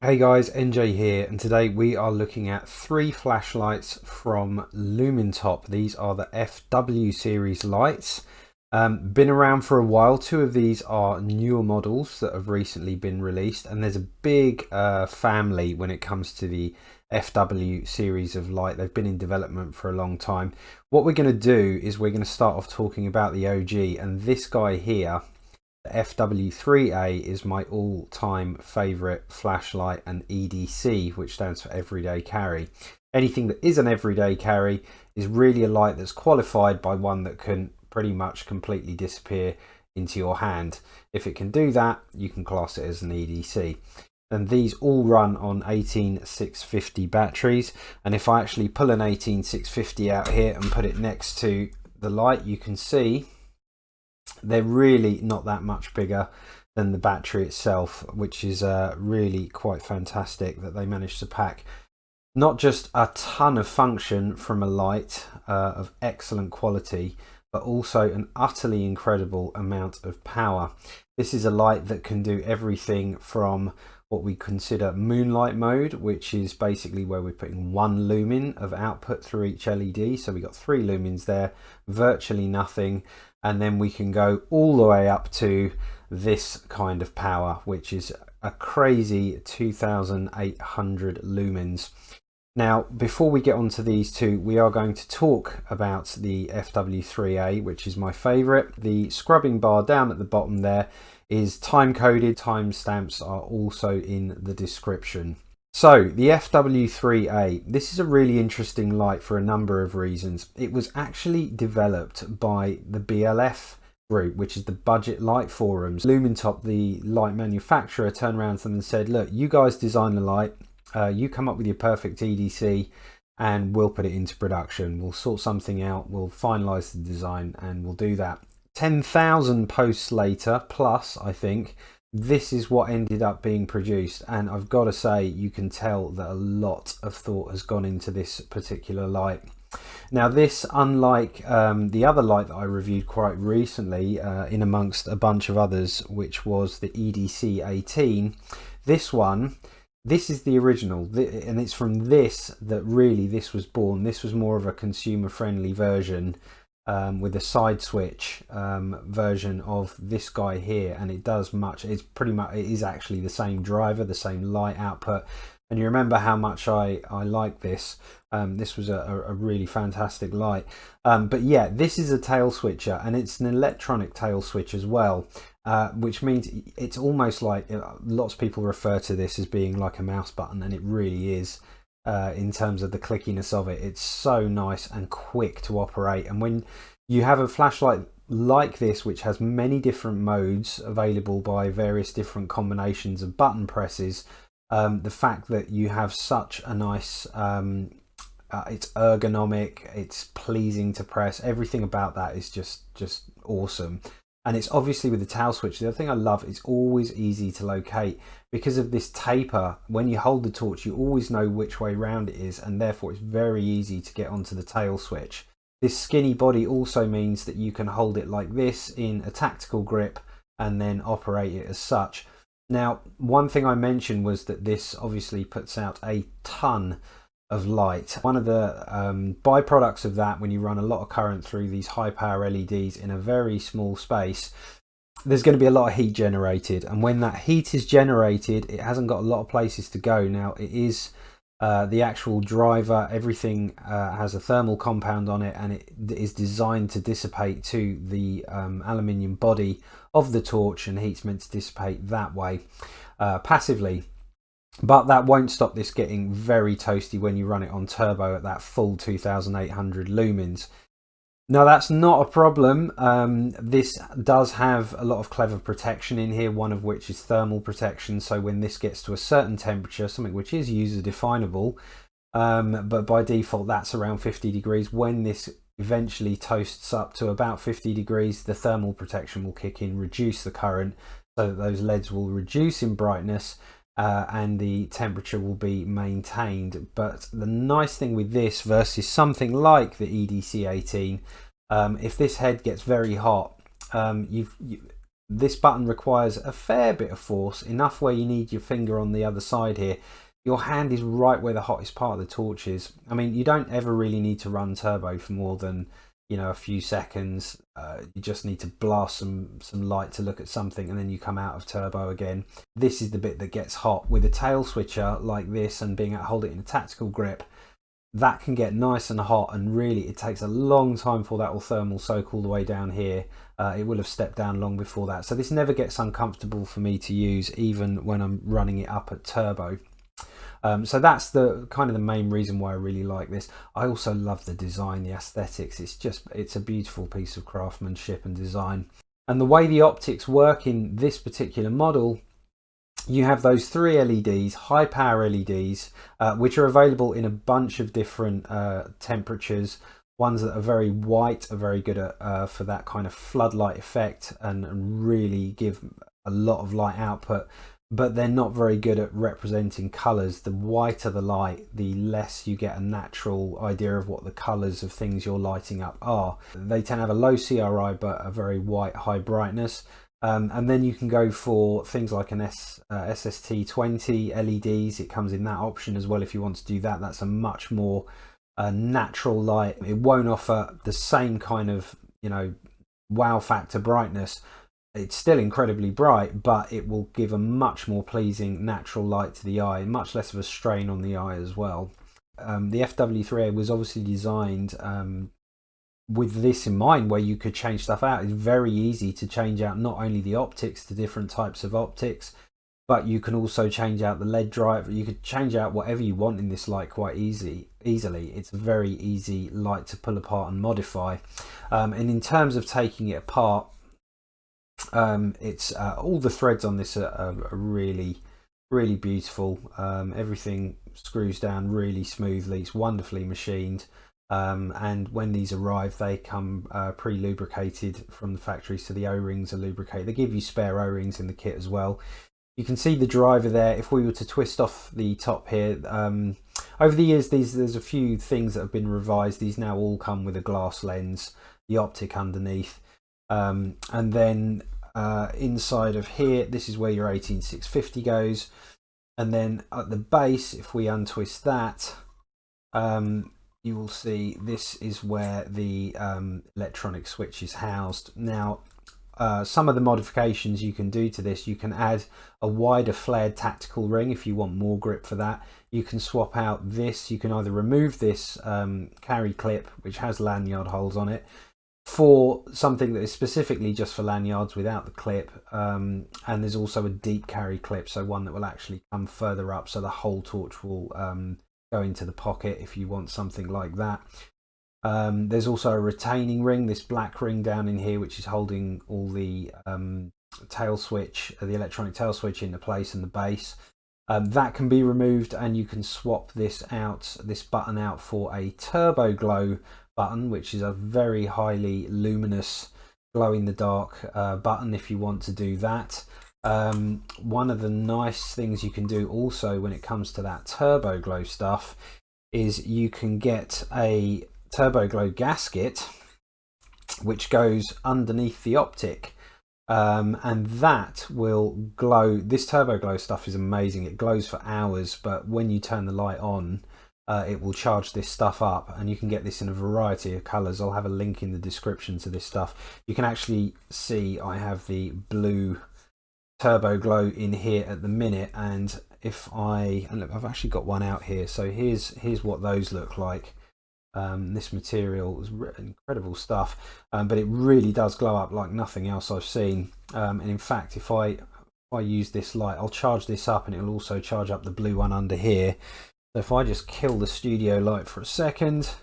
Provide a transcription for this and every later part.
Hey guys, NJ here, and today we are looking at three flashlights from Lumintop. These are the FW series lights. Been around for a while. Two of these are newer models that have recently been released, and there's a big family when it comes to the FW series of light. They've been in development for a long time. What we're going to do is we're going to start off talking about the OG, and this guy here, the FW3A, is my all-time favourite flashlight and EDC, which stands for everyday carry. Anything that is an everyday carry is really a light that's qualified by one that can pretty much completely disappear into your hand. If it can do that, you can class it as an EDC. And these all run on 18650 batteries, and if I actually pull an 18650 out here and put it next to the light, you can see they're really not that much bigger than the battery itself, which is really quite fantastic that they managed to pack not just a ton of function from a light of excellent quality, but also an utterly incredible amount of power. This is a light that can do everything from what we consider moonlight mode, which is basically where we're putting one lumen of output through each LED. So we've got 3 lumens there, virtually nothing. And then we can go all the way up to this kind of power, which is a crazy 2800 lumens. Now, before we get onto these two, we are going to talk about the FW3A, which is my favorite. The scrubbing bar down at the bottom there is time coded. Timestamps are also in the description. So the FW3A, this is a really interesting light for a number of reasons. It was actually developed by the BLF group, which is the budget light forums. Lumintop, the light manufacturer, turned around to them and said, look, you guys design the light, you come up with your perfect EDC and we'll put it into production. We'll sort something out, we'll finalize the design, and we'll do that. 10,000 posts later, plus, I think, this is what ended up being produced, and I've got to say, you can tell that a lot of thought has gone into this particular light. Now this, unlike the other light that I reviewed quite recently, in amongst a bunch of others, which was the EDC 18, this is the original, and it's from this that really this was born. This was more of a consumer friendly version, with a side switch version of this guy here, and it does much. It is actually the same driver, the same light output, and you remember how much I like this. This was a really fantastic light, but yeah, this is a tail switcher, and it's an electronic tail switch as well, which means it's almost like, lots of people refer to this as being like a mouse button, and it really is. In terms of the clickiness of it, it's so nice and quick to operate. And when you have a flashlight like this, which has many different modes available by various different combinations of button presses, the fact that you have such a nice, it's ergonomic, it's pleasing to press, everything about that is just awesome. And it's obviously with the tail switch. The other thing I love, it's always easy to locate because of this taper. When you hold the torch, you always know which way round it is, and therefore it's very easy to get onto the tail switch. This skinny body also means that you can hold it like this in a tactical grip and then operate it as such. Now, one thing I mentioned was that this obviously puts out a ton of light. One of the byproducts of that, when you run a lot of current through these high power LEDs in a very small space, there's going to be a lot of heat generated, and when that heat is generated, it hasn't got a lot of places to go. Now it is the actual driver, everything has a thermal compound on it, and it is designed to dissipate to the aluminium body of the torch, and heat's meant to dissipate that way passively. But that won't stop this getting very toasty when you run it on turbo at that full 2800 lumens. Now that's not a problem. This does have a lot of clever protection in here, one of which is thermal protection. So when this gets to a certain temperature, something which is user definable, but by default that's around 50 degrees. When this eventually toasts up to about 50 degrees, the thermal protection will kick in, reduce the current, so that those LEDs will reduce in brightness, and the temperature will be maintained. But the nice thing with this versus something like the EDC 18, if this head gets very hot, this button requires a fair bit of force, enough where you need your finger on the other side here. Your hand is right where the hottest part of the torch is. I mean, you don't ever really need to run turbo for more than, you know, a few seconds. You just need to blast some light to look at something, and then you come out of turbo again. This is the bit that gets hot. With a tail switcher like this and being able to hold it in a tactical grip, that can get nice and hot, and really it takes a long time for that will thermal soak all the way down here. It will have stepped down long before that. So this never gets uncomfortable for me to use, even when I'm running it up at turbo. So that's the kind of the main reason why I really like this. I also love the design, the aesthetics. It's a beautiful piece of craftsmanship and design. And the way the optics work in this particular model, you have those 3 LEDs, high power LEDs, which are available in a bunch of different temperatures. Ones that are very white are very good at for that kind of floodlight effect and really give a lot of light output. But they're not very good at representing colours. The whiter the light, the less you get a natural idea of what the colours of things you're lighting up are. They tend to have a low CRI but a very white high brightness. And then you can go for things like an SST20 LEDs. It comes in that option as well if you want to do that. That's a much more natural light. It won't offer the same kind of, you know, wow factor brightness. It's still incredibly bright, but it will give a much more pleasing natural light to the eye, much less of a strain on the eye as well. The FW3A was obviously designed with this in mind, where you could change stuff out. It's very easy to change out not only the optics to different types of optics, but you can also change out the LED drive. You could change out whatever you want in this light quite easily. It's a very easy light to pull apart and modify. And in terms of taking it apart, it's all the threads on this are really beautiful. Everything screws down really smoothly. It's wonderfully machined, and when these arrive, they come pre-lubricated from the factory, so the O-rings are lubricated. They give you spare O-rings in the kit as well. You can see the driver there. If we were to twist off the top here, over the years there's a few things that have been revised. These now all come with a glass lens, the optic underneath. And then inside of here, this is where your 18650 goes, and then at the base, if we untwist that, you will see this is where the electronic switch is housed. Now some of the modifications you can do to this, you can add a wider flared tactical ring if you want more grip for that. You can swap out this. You can either remove this carry clip, which has lanyard holes on it, for something that is specifically just for lanyards without the clip, and there's also a deep carry clip, so one that will actually come further up, so the whole torch will go into the pocket if you want something like that. There's also a retaining ring, this black ring down in here, which is holding all the tail switch, the electronic tail switch into place, and the base. That can be removed, and you can swap this button out for a TURBOGLOW button, which is a very highly luminous glow in the dark button if you want to do that. One of the nice things you can do also when it comes to that TURBOGLOW stuff is you can get a TURBOGLOW gasket which goes underneath the optic, and that will glow. This TURBOGLOW stuff is amazing. It glows for hours, but when you turn the light on, it will charge this stuff up, and you can get this in a variety of colors. I'll have a link in the description to this stuff. You can actually see I have the blue TURBOGLOW in here at the minute, and look, I've actually got one out here, so here's what those look like. This material is incredible stuff, but it really does glow up like nothing else I've seen. And in fact, if I use this light, I'll charge this up, and it'll also charge up the blue one under here. So if I just kill the studio light for a second,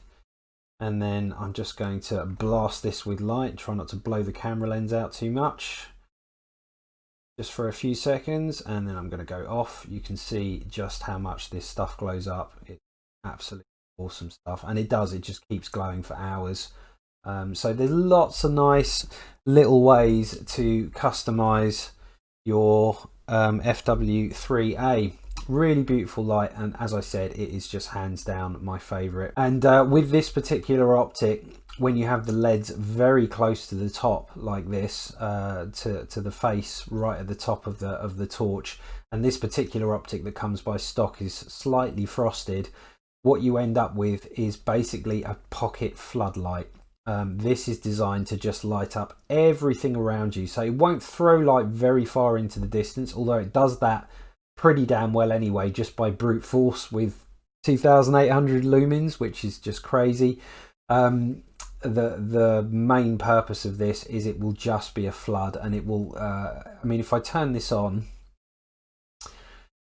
and then I'm just going to blast this with light, try not to blow the camera lens out too much, just for a few seconds, and then I'm going to go off. You can see just how much this stuff glows up. It's absolutely awesome stuff, and it just keeps glowing for hours. So there's lots of nice little ways to customize your FW3A. Really beautiful light, and as I said, it is just hands down my favorite. And with this particular optic, when you have the LEDs very close to the top like this, to the face right at the top of the torch, and this particular optic that comes by stock is slightly frosted, what you end up with is basically a pocket floodlight. This is designed to just light up everything around you, so it won't throw light very far into the distance, although it does that pretty damn well anyway, just by brute force with 2,800 lumens, which is just crazy. The main purpose of this is it will just be a flood, and it will I mean, if I turn this on,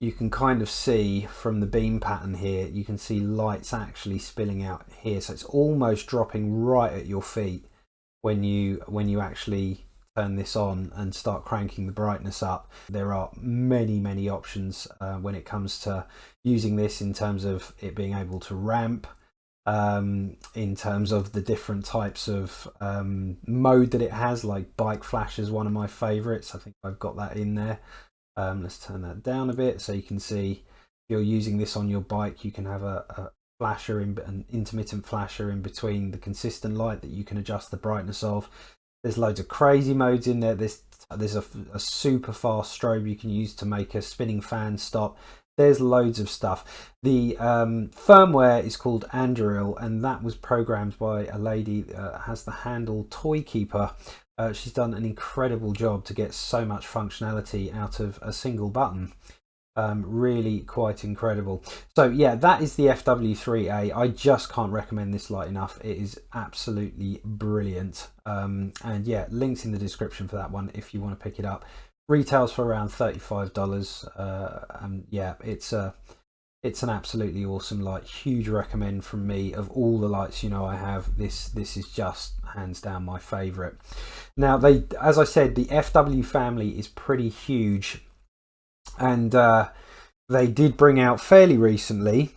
you can kind of see from the beam pattern here, you can see lights actually spilling out here, so it's almost dropping right at your feet when you actually turn this on and start cranking the brightness up. There are many options when it comes to using this, in terms of it being able to ramp, in terms of the different types of mode that it has, like bike flash is one of my favorites. I think I've got that in there. Let's turn that down a bit so you can see, if you're using this on your bike, you can have a flasher, an intermittent flasher in between the consistent light that you can adjust the brightness of. There's loads of crazy modes in there. There's a super fast strobe you can use to make a spinning fan stop. There's loads of stuff. The firmware is called Anduril, and that was programmed by a lady that has the handle Toy Keeper. She's done an incredible job to get so much functionality out of a single button. Really quite incredible. So yeah, that is the FW3A. I just can't recommend this light enough. It is absolutely brilliant. And yeah, links in the description for that one if you want to pick it up. Retails for around $35. Yeah, it's an absolutely awesome light. Huge recommend from me. Of all the lights, you know, I have, this is just hands down my favorite. Now, as I said, the FW family is pretty huge, and they did bring out fairly recently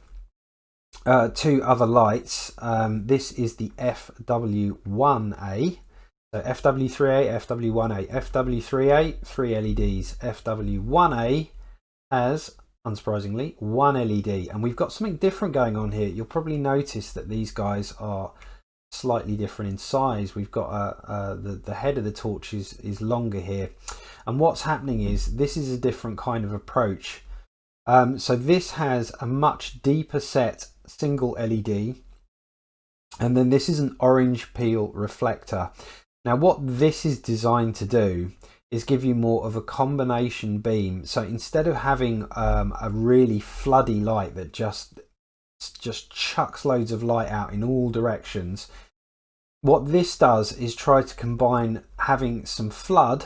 two other lights. This is the FW1A. So FW3A, FW1A, FW3A, 3 LEDs. FW1A has, unsurprisingly, 1 LED, and we've got something different going on here. You'll probably notice that these guys are slightly different in size. We've got the head of the torch is longer here, and what's happening is this is a different kind of approach. So this has a much deeper set single LED, and then this is an orange peel reflector. Now what this is designed to do is give you more of a combination beam. So instead of having a really floody light that just chucks loads of light out in all directions, what this does is try to combine having some flood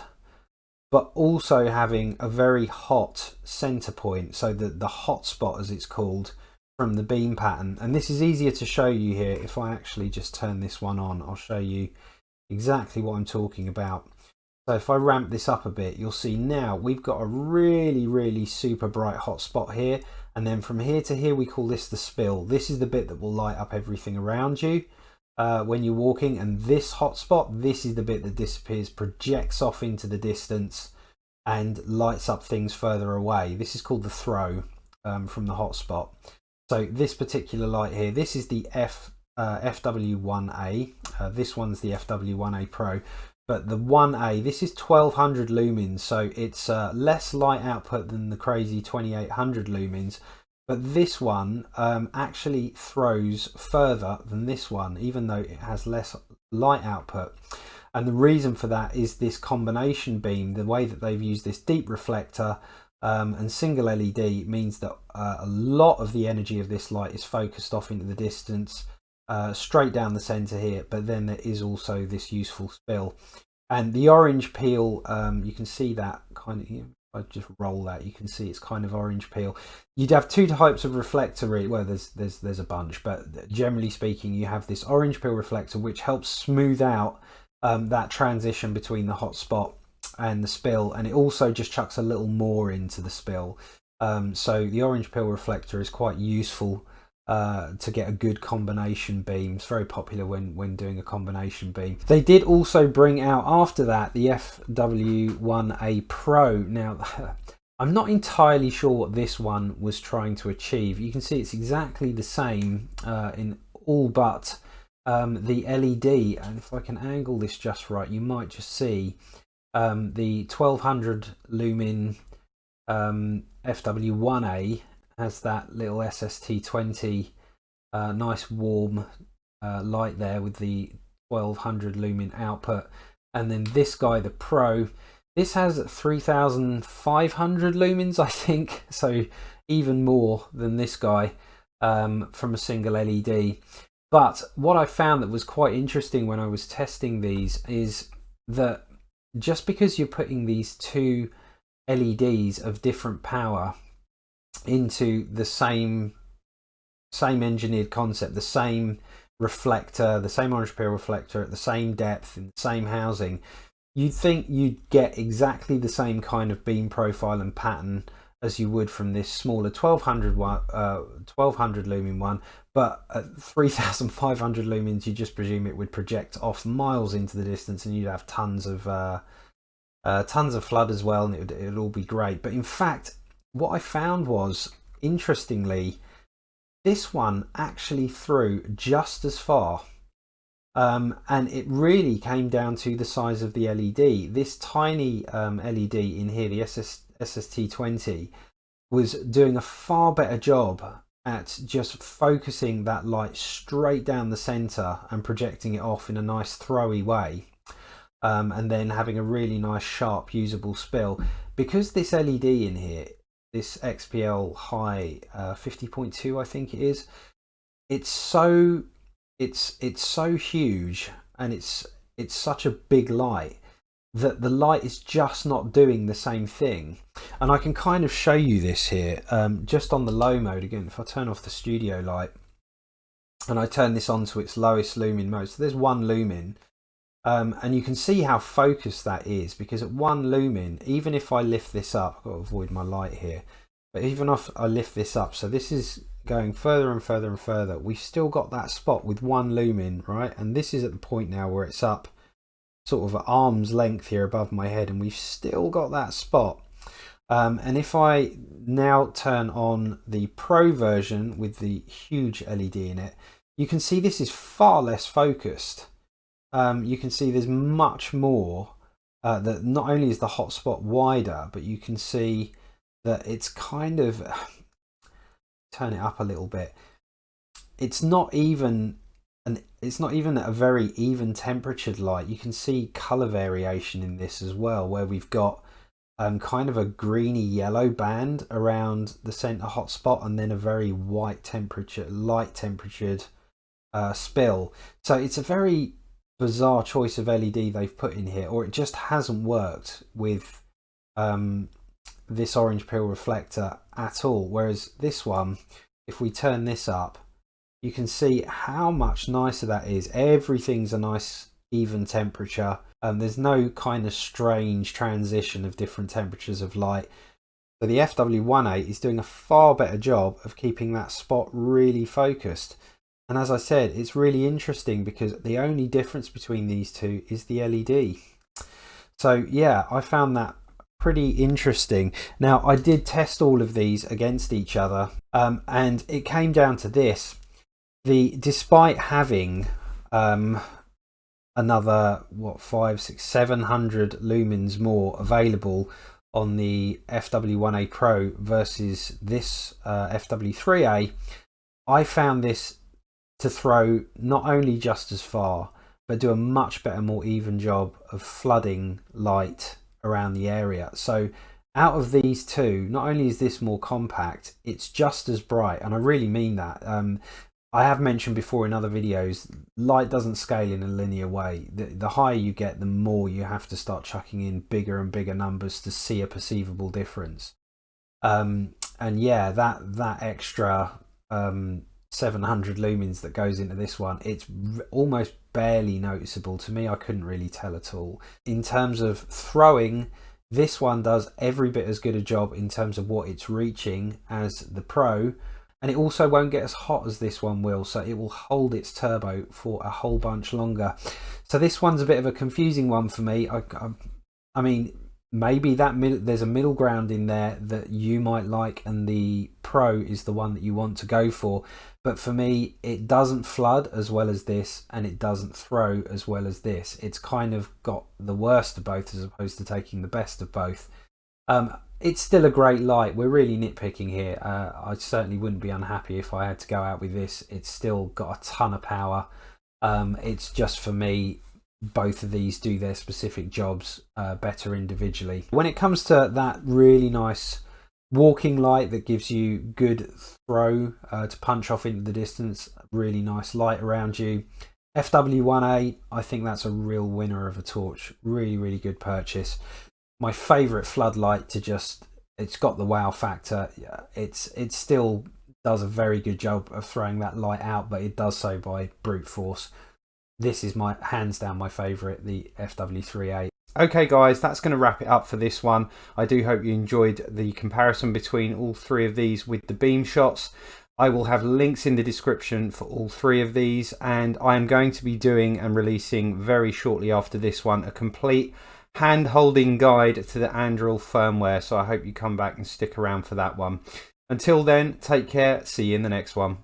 but also having a very hot center point, so the hot spot, as it's called, from the beam pattern. And this is easier to show you here. If I actually just turn this one on, I'll show you exactly what I'm talking about. So if I ramp this up a bit, you'll see now we've got a really super bright hot spot here, and then from here to here we call this the spill. This is the bit that will light up everything around you when you're walking, and this hot spot, this is the bit that disappears, projects off into the distance and lights up things further away. This is called the throw from the hot spot. So this particular light here, this is the FW1A. This one's the FW1A Pro, but the 1A, this is 1200 lumens, so it's less light output than the crazy 2800 lumens, but this one actually throws further than this one, even though it has less light output. And the reason for that is this combination beam. The way that they've used this deep reflector and single LED means that a lot of the energy of this light is focused off into the distance, straight down the center here, but then there is also this useful spill. And the orange peel, you can see that kind of, if I just roll that, you can see it's kind of orange peel. You'd have two types of reflector, well, there's a bunch, but generally speaking, you have this orange peel reflector which helps smooth out that transition between the hot spot and the spill, and it also just chucks a little more into the spill. So the orange peel reflector is quite useful to get a good combination beam. It's very popular when doing a combination beam. They did also bring out after that the FW1A Pro. Now I'm not entirely sure what this one was trying to achieve. You can see it's exactly the same in all but the LED, and if I can angle this just right, you might just see the 1200 lumen FW1A has that little SST20 nice warm light there with the 1200 lumen output. And then this guy, the Pro, this has 3500 lumens, I think, so even more than this guy from a single LED. But what I found that was quite interesting when I was testing these is that just because you're putting these two LEDs of different power into the same engineered concept, the same reflector, the same orange peel reflector at the same depth in the same housing, you'd think you'd get exactly the same kind of beam profile and pattern as you would from this smaller 1200 lumen one, but at 3500 lumens you just presume it would project off miles into the distance, and you'd have tons of flood as well, and it'd all be great. But in fact, what I found was, interestingly, this one actually threw just as far, and it really came down to the size of the LED. This tiny LED in here, the SST20, was doing a far better job at just focusing that light straight down the center and projecting it off in a nice throwy way, and then having a really nice sharp usable spill. Because this LED in here, this XPL high 50.2 I think it is, it's so huge, and it's such a big light that the light is just not doing the same thing. And I can kind of show you this here, just on the low mode again. If I turn off the studio light and I turn this on to its lowest lumen mode, so there's 1 lumen, and you can see how focused that is, because at 1 lumen, even if I lift this up, I've got to avoid my light here, but even if I lift this up, so this is going further and further and further, we've still got that spot with 1 lumen, right? And this is at the point now where it's up sort of at arm's length here above my head, and we've still got that spot. And if I now turn on the Pro version with the huge LED in it, you can see this is far less focused. You can see there's much more, that not only is the hot spot wider, but you can see that it's kind of, turn it up a little bit, it's not even a very even temperatured light. You can see color variation in this as well, where we've got kind of a greeny yellow band around the center hotspot, and then a very light temperatured spill. So it's a very bizarre choice of LED they've put in here, or it just hasn't worked with this orange peel reflector at all. Whereas this one, if we turn this up, you can see how much nicer that is. Everything's a nice even temperature, and there's no kind of strange transition of different temperatures of light. So the FW1A is doing a far better job of keeping that spot really focused. And as I said, it's really interesting because the only difference between these two is the LED. So yeah, I found that pretty interesting. Now, I did test all of these against each other, and it came down to this. Despite having another 500, 600, 700 lumens more available on the FW1A Pro versus this FW3A, I found this to throw not only just as far, but do a much better, more even job of flooding light around the area. So out of these two, not only is this more compact, it's just as bright, and I really mean that. I have mentioned before in other videos, light doesn't scale in a linear way. The higher you get, the more you have to start chucking in bigger and bigger numbers to see a perceivable difference. And yeah, that extra 700 lumens that goes into this one, it's almost barely noticeable. To me, I couldn't really tell at all. In terms of throwing, this one does every bit as good a job in terms of what it's reaching as the Pro, and it also won't get as hot as this one will, so it will hold its turbo for a whole bunch longer. So this one's a bit of a confusing one for me. I mean, maybe there's a middle ground in there that you might like, and the Pro is the one that you want to go for. But for me, it doesn't flood as well as this, and it doesn't throw as well as this. It's kind of got the worst of both as opposed to taking the best of both. It's still a great light. We're really nitpicking here. I certainly wouldn't be unhappy if I had to go out with this. It's still got a ton of power. It's just, for me, both of these do their specific jobs better individually. When it comes to that really nice walking light that gives you good throw to punch off into the distance, really nice light around you, FW1A, I think that's a real winner of a torch. Really, really good purchase. My favourite floodlight to just, it's got the wow factor. It still does a very good job of throwing that light out, but it does so by brute force. This is my hands down my favourite, the FW3A. Okay guys, that's going to wrap it up for this one. I do hope you enjoyed the comparison between all three of these with the Beamshots. I will have links in the description for all three of these, and I am going to be doing and releasing very shortly after this one a complete hand-holding guide to the Anduril firmware, so I hope you come back and stick around for that one. Until then, take care, see you in the next one.